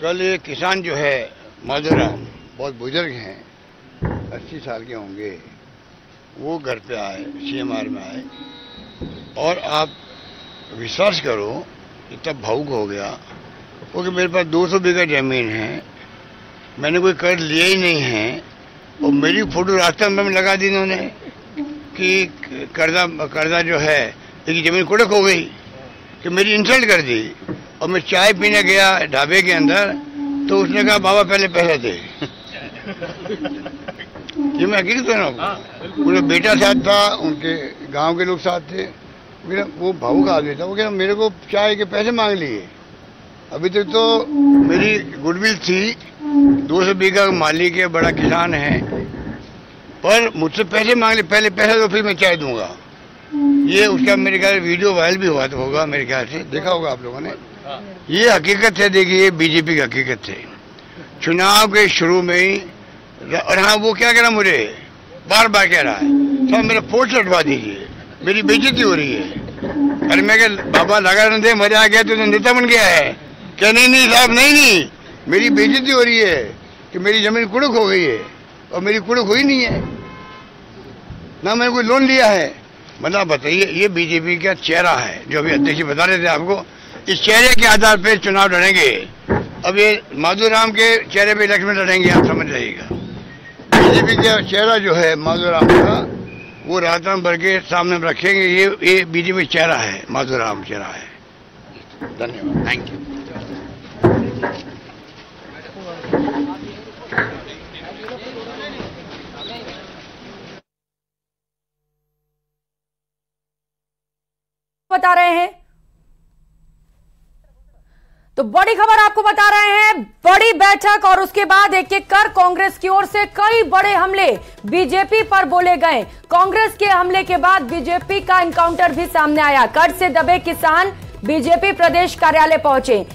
कल ये किसान जो है माधोराम, बहुत बुजुर्ग हैं, 80 साल के होंगे, वो घर पे आए, CMR में आए, और आप विश्वास करो इतना भावुक हो गया क्योंकि मेरे पास 200 बीघा जमीन है, मैंने कोई कर्ज लिया ही नहीं है, और मेरी फोटो रास्ता में लगा दी इन्होंने कि कर्जा जो है एक जमीन कुड़क हो गई, कि मेरी इंसल्ट कर दी। और मैं चाय पीने गया ढाबे के अंदर तो उसने कहा बाबा पहले पैसे दे। ये मैं हकीकत है ना, पूरे बेटा साथ था, उनके गांव के लोग साथ थे, वो भावुक आदमी था, वो कह मेरे को चाय के पैसे मांग लिए। अभी तक तो मेरी गुडविल थी, 200 बीघा मालिक है, बड़ा किसान है, पर मुझसे पैसे मांग लिए, पहले पैसे दो फिर मैं चाय दूंगा। ये उसका मेरे ख्याल वीडियो वायरल भी हुआ होगा, मेरे ख्याल से देखा होगा आप लोगों ने। ये हकीकत है, देखिए बीजेपी की हकीकत है। चुनाव के शुरू में ही, और हाँ वो क्या कह रहा मुझे बार बार कह रहा है साहब मेरा पोस्टर हटवा दीजिए, मेरी बेइज्जती हो रही है। अरे मैं कह बाबा लगा न दे, मजा आ गया तो नेता बन गया है क्या? नहीं साहब, नहीं मेरी बेइज्जती हो रही है कि मेरी जमीन कुड़क हो गई है, और मेरी कुड़क हुई नहीं है ना, मैंने कोई लोन लिया है। मतलब बताइए, ये बीजेपी का चेहरा है जो अभी अध्यक्ष बता रहे थे आपको, इस चेहरे के आधार पर चुनाव लड़ेंगे। अब ये माधोराम के चेहरे पे इलेक्शन लड़ेंगे, आप समझ जाइएगा। बीजेपी का चेहरा जो है माधोराम का, वो राजस्थान भर के सामने रखेंगे। ये बीजेपी चेहरा है, माधोराम चेहरा है। धन्यवाद, थैंक यू। बता रहे हैं तो बड़ी खबर आपको बता रहे हैं, बड़ी बैठक और उसके बाद एक एक कर कांग्रेस की ओर से कई बड़े हमले बीजेपी पर बोले गए। कांग्रेस के हमले के बाद बीजेपी का एनकाउंटर भी सामने आया। कर्ज से दबे किसान बीजेपी प्रदेश कार्यालय पहुंचे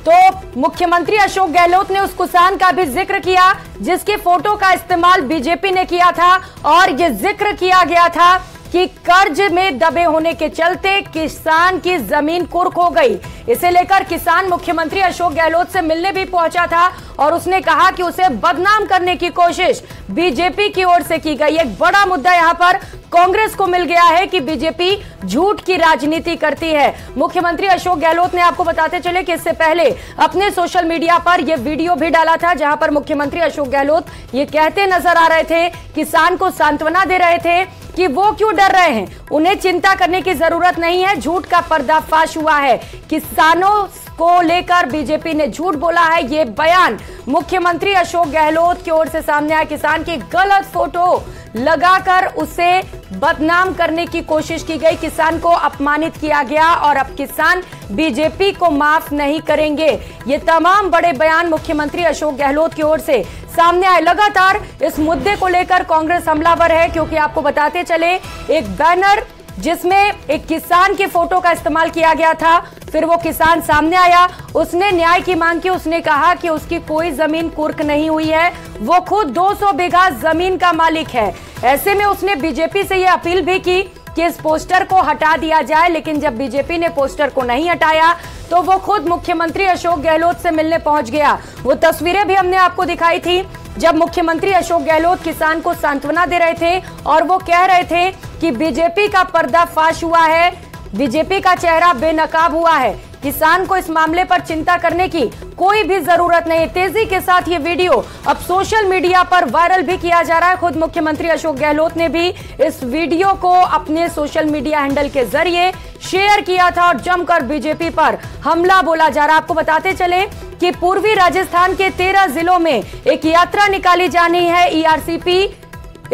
तो मुख्यमंत्री अशोक गहलोत ने उस किसान का भी जिक्र किया जिसके फोटो का इस्तेमाल बीजेपी ने किया था, और ये जिक्र किया गया था कि कर्ज में दबे होने के चलते किसान की जमीन कुर्क हो गई। इसे लेकर किसान मुख्यमंत्री अशोक गहलोत से मिलने भी पहुंचा था और उसने कहा कि उसे बदनाम करने की कोशिश बीजेपी की ओर से की गई। एक बड़ा मुद्दा यहां पर कांग्रेस को मिल गया है कि बीजेपी झूठ की राजनीति करती है। मुख्यमंत्री अशोक गहलोत ने आपको बताते चले कि इससे पहले अपने सोशल मीडिया पर यह वीडियो भी डाला था जहां पर मुख्यमंत्री अशोक गहलोत ये कहते नजर आ रहे थे, किसान को सांत्वना दे रहे थे कि वो क्यों डर रहे हैं, उन्हें चिंता करने की जरूरत नहीं है। झूठ का पर्दाफाश हुआ है, किसानों को लेकर बीजेपी ने झूठ बोला है। ये बयान मुख्यमंत्री अशोक गहलोत की ओर से सामने आया। किसान की गलत फोटो लगाकर उसे बदनाम करने की कोशिश की गई, किसान को अपमानित किया गया और अब किसान बीजेपी को माफ नहीं करेंगे। ये तमाम बड़े बयान मुख्यमंत्री अशोक गहलोत की ओर से सामने आए। लगातार इस मुद्दे को लेकर कांग्रेस हमलावर है क्योंकि आपको बताते चले एक बैनर जिसमें एक किसान के फोटो का इस्तेमाल किया गया था, फिर वो किसान सामने आया, उसने न्याय की मांग की। उसने कहा कि उसकी कोई जमीन कुर्क नहीं हुई है, वो खुद 200 बीघा जमीन का मालिक है। ऐसे में उसने बीजेपी से यह अपील भी की कि इस पोस्टर को हटा दिया जाए, लेकिन जब बीजेपी ने पोस्टर को नहीं हटाया तो वो खुद मुख्यमंत्री अशोक गहलोत से मिलने पहुंच गया। वो तस्वीरें भी हमने आपको दिखाई थी जब मुख्यमंत्री अशोक गहलोत किसान को सांत्वना दे रहे थे और वो कह रहे थे कि बीजेपी का पर्दाफाश हुआ है, बीजेपी का चेहरा बेनकाब हुआ है, किसान को इस मामले पर चिंता करने की कोई भी जरूरत नहीं। तेजी के साथ ये वीडियो अब सोशल मीडिया पर वायरल भी किया जा रहा है। खुद मुख्यमंत्री अशोक गहलोत ने भी इस वीडियो को अपने सोशल मीडिया हैंडल के जरिए शेयर किया था और जमकर बीजेपी पर हमला बोला जा रहा है। आपको बताते चले कि पूर्वी राजस्थान के 13 जिलों में एक यात्रा निकाली जानी है, ERCP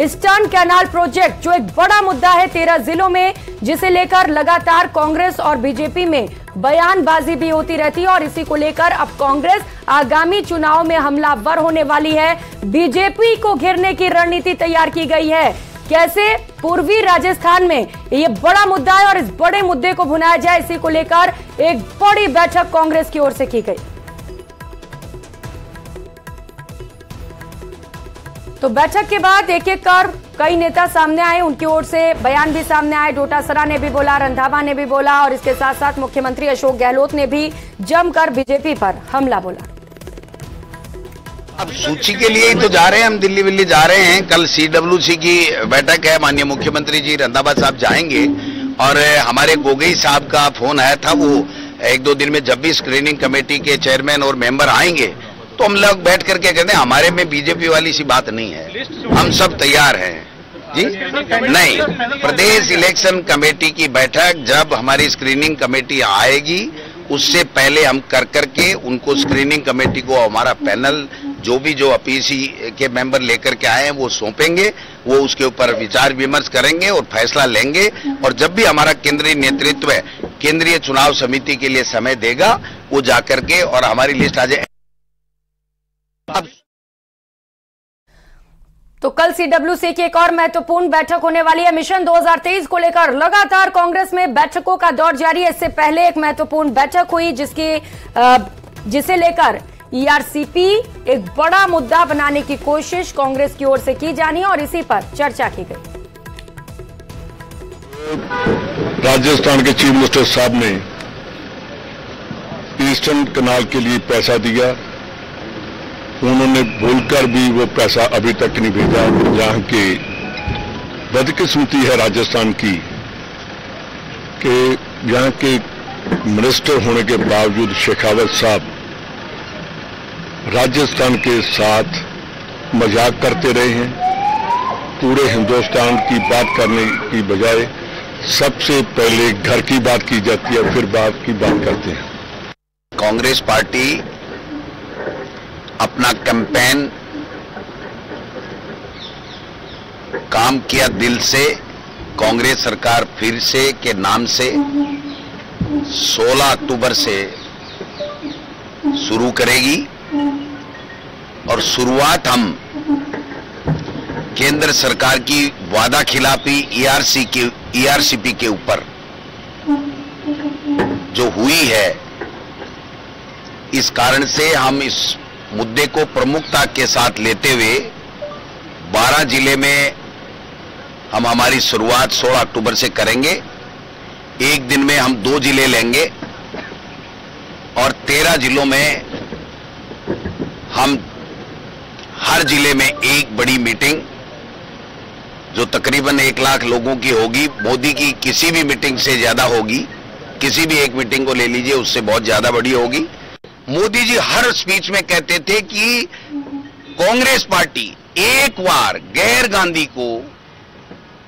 ईस्टर्न कैनाल प्रोजेक्ट, जो एक बड़ा मुद्दा है 13 जिलों में, जिसे लेकर लगातार कांग्रेस और बीजेपी में बयानबाजी भी होती रहती है और इसी को लेकर अब कांग्रेस आगामी चुनाव में हमलावर होने वाली है। बीजेपी को घेरने की रणनीति तैयार की गई है। कैसे पूर्वी राजस्थान में ये बड़ा मुद्दा है और इस बड़े मुद्दे को भुनाया जाए, इसी को लेकर एक बड़ी बैठक कांग्रेस की ओर से की गई। तो बैठक के बाद एक एक कर कई नेता सामने आए, उनकी ओर से बयान भी सामने आए। डोटासरा ने भी बोला, रंधावा ने भी बोला और इसके साथ साथ मुख्यमंत्री अशोक गहलोत ने भी जमकर बीजेपी पर हमला बोला। अब सूची के लिए ही तो जा रहे हैं हम, दिल्ली जा रहे हैं। कल CWC की बैठक है, माननीय मुख्यमंत्री जी रंधावा साहब जाएंगे और हमारे गोगई साहब का फोन आया था, वो 1-2 दिन में जब भी स्क्रीनिंग कमेटी के चेयरमैन और मेंबर आएंगे तो हम लोग बैठ करके कहते हैं हमारे में बीजेपी वाली सी बात नहीं है, हम सब तैयार हैं जी। नहीं, प्रदेश इलेक्शन कमेटी की बैठक जब हमारी स्क्रीनिंग कमेटी आएगी उससे पहले हम कर करके उनको स्क्रीनिंग कमेटी को हमारा पैनल जो अपीसी के मेंबर लेकर के आए हैं वो सौंपेंगे, वो उसके ऊपर विचार विमर्श करेंगे और फैसला लेंगे। और जब भी हमारा केंद्रीय नेतृत्व केंद्रीय चुनाव समिति के लिए समय देगा वो जाकर के और हमारी लिस्ट आ जाए। तो कल CWC की एक और महत्वपूर्ण बैठक होने वाली है। मिशन 2023 को लेकर लगातार कांग्रेस में बैठकों का दौर जारी है। इससे पहले एक महत्वपूर्ण बैठक हुई जिसे लेकर ERCP एक बड़ा मुद्दा बनाने की कोशिश कांग्रेस की ओर से की जानी और इसी पर चर्चा की गई। राजस्थान के चीफ मिनिस्टर साहब ने ईस्टर्न कनाल के लिए पैसा दिया, उन्होंने बोलकर भी वो पैसा अभी तक नहीं भेजा। जहां की बदकिस्मती है राजस्थान की कि यहाँ के मिनिस्टर होने के बावजूद शेखावत साहब राजस्थान के साथ मजाक करते रहे हैं। पूरे हिंदुस्तान की बात करने की बजाय सबसे पहले घर की बात की जाती है, फिर बात की बात करते हैं। कांग्रेस पार्टी अपना कैंपेन काम किया दिल से, कांग्रेस सरकार फिर से के नाम से 16 अक्टूबर से शुरू करेगी और शुरुआत हम केंद्र सरकार की वादा खिलाफी ERCP के ऊपर जो हुई है, इस कारण से हम इस मुद्दे को प्रमुखता के साथ लेते हुए 12 जिले में हम हमारी शुरुआत 16 अक्टूबर से करेंगे। एक दिन में हम 2 जिले लेंगे और 13 जिलों में हम हर जिले में एक बड़ी मीटिंग जो तकरीबन 1 लाख लोगों की होगी, मोदी की किसी भी मीटिंग से ज्यादा होगी, किसी भी एक मीटिंग को ले लीजिए उससे बहुत ज्यादा बड़ी होगी। मोदी जी हर स्पीच में कहते थे कि कांग्रेस पार्टी एक बार गैर गांधी को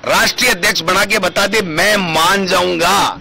राष्ट्रीय अध्यक्ष बना के बता दे, मैं मान जाऊंगा।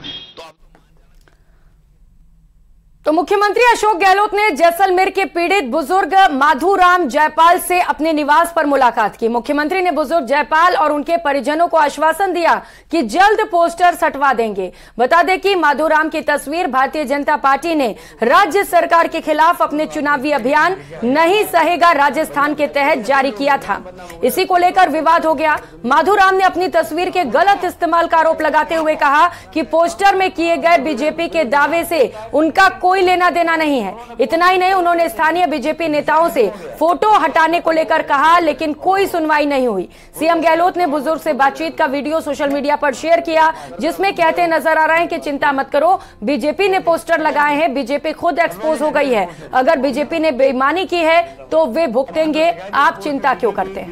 तो मुख्यमंत्री अशोक गहलोत ने जैसलमेर के पीड़ित बुजुर्ग माधुराम जयपाल से अपने निवास पर मुलाकात की। मुख्यमंत्री ने बुजुर्ग जयपाल और उनके परिजनों को आश्वासन दिया कि जल्द पोस्टर हटवा देंगे। बता दें कि माधुराम की तस्वीर भारतीय जनता पार्टी ने राज्य सरकार के खिलाफ अपने चुनावी अभियान नहीं सहेगा राजस्थान के तहत जारी किया था। इसी को लेकर विवाद हो गया। माधुराम ने अपनी तस्वीर के गलत इस्तेमाल का आरोप लगाते हुए कहा कि पोस्टर में किए गए बीजेपी के दावे से उनका कोई लेना देना नहीं है। इतना ही नहीं, उन्होंने स्थानीय बीजेपी नेताओं से फोटो हटाने को लेकर कहा, लेकिन कोई सुनवाई नहीं हुई। सीएम गहलोत ने बुजुर्ग से बातचीत का वीडियो सोशल मीडिया पर शेयर किया, जिसमें कहते नजर आ रहे हैं कि चिंता मत करो, बीजेपी ने पोस्टर लगाए हैं, बीजेपी खुद एक्सपोज हो गई है। अगर बीजेपी ने बेईमानी की है तो वे भुगतेंगे, आप चिंता क्यों करते हैं।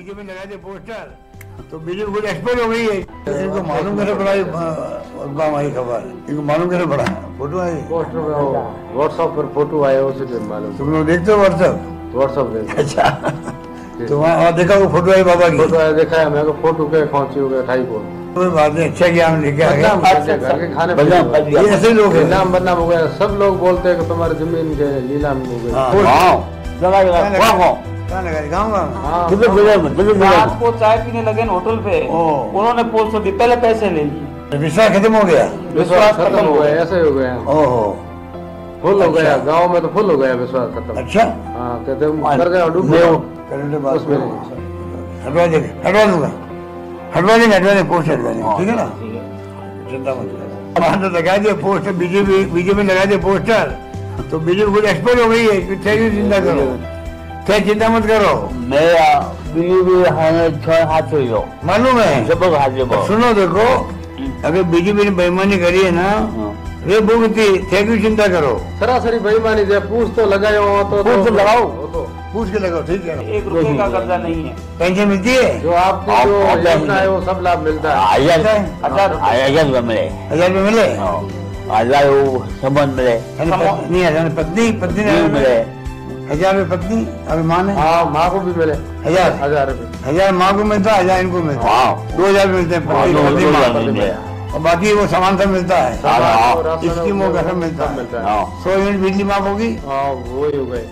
तो बीजेपी खुद एक्सपोज हो गई है। इनको मालूम कैसे पड़ा, हमारी खबर इनको मालूम कैसे पड़ा, फोटो आई पोस्टर में, व्हाट्सएप पर फोटो आया, उसे मालूम। तुम लोग देखते हो व्हाट्सएप? अच्छा, तो वहाँ देखा वो फोटो आई, बाबा की फोटो देखा है। मेरे को फोटो के पहुंची हो गया ढाई को, कोई बात नहीं, अच्छा किया हम लेके आ गए। घर के खाने ऐसे लोग नाम बदनाम हो गया, सब लोग बोलते हैं कि तुम्हारी जमीन के नीलाम हो गई। रात को चाय पीने लगे होटल पे, उन्होंने पोस्टर दी, पहले पैसे ले लिए। विश्वास खत्म हो गया, विश्वास खत्म हो गया, ऐसे हो गया। ओहो, फुल हो गया, गांव में तो फुल हो गया विश्वास खत्म। अच्छा, हाँ, कहते कर गए डूब गए। हटवा देंगे, हटवा दूंगा, हटवा देंगे पोस्टर, ठीक है ना, चिंता मत करो। लगा दिया पोस्टर, बीजेपी लगा दिया पोस्टर, तो बीजेपी खुद एक्सपोज हो गई है। चिंता करो, चिंता मत करो। मालूम है, सुनो देखो, अगर बीजेपी ने बेईमानी करी है ना ये भुगती थे की चिंता करो। सरासरी बेईमानी से पूछ तो लगाओ तो लगाओ, पूछ के लगाओ, ठीक है। 1 रुपए का कर्जा नहीं है। पेंशन मिलती है, जो आपकी जो योजना है वो सब लाभ मिलता है। 1000 रुपये मिले, 1000 रुपये मिले, 1000 संबंध मिले, नहीं 1000 पत्नी नहीं मिले, 1000 रुपये पत्नी अभी माँ ने, हाँ माँ को भी मिले 1000 रुपये, 1000 माँ को मिलता है, 1000 इनको मिलता है, 2000 मिलते हैं और बाकी वो सामान सब मिलता है, स्कीमों का सब मिलता है। 100 यूनिट बिजली माफ होगी, हाँ वो ही हो गए।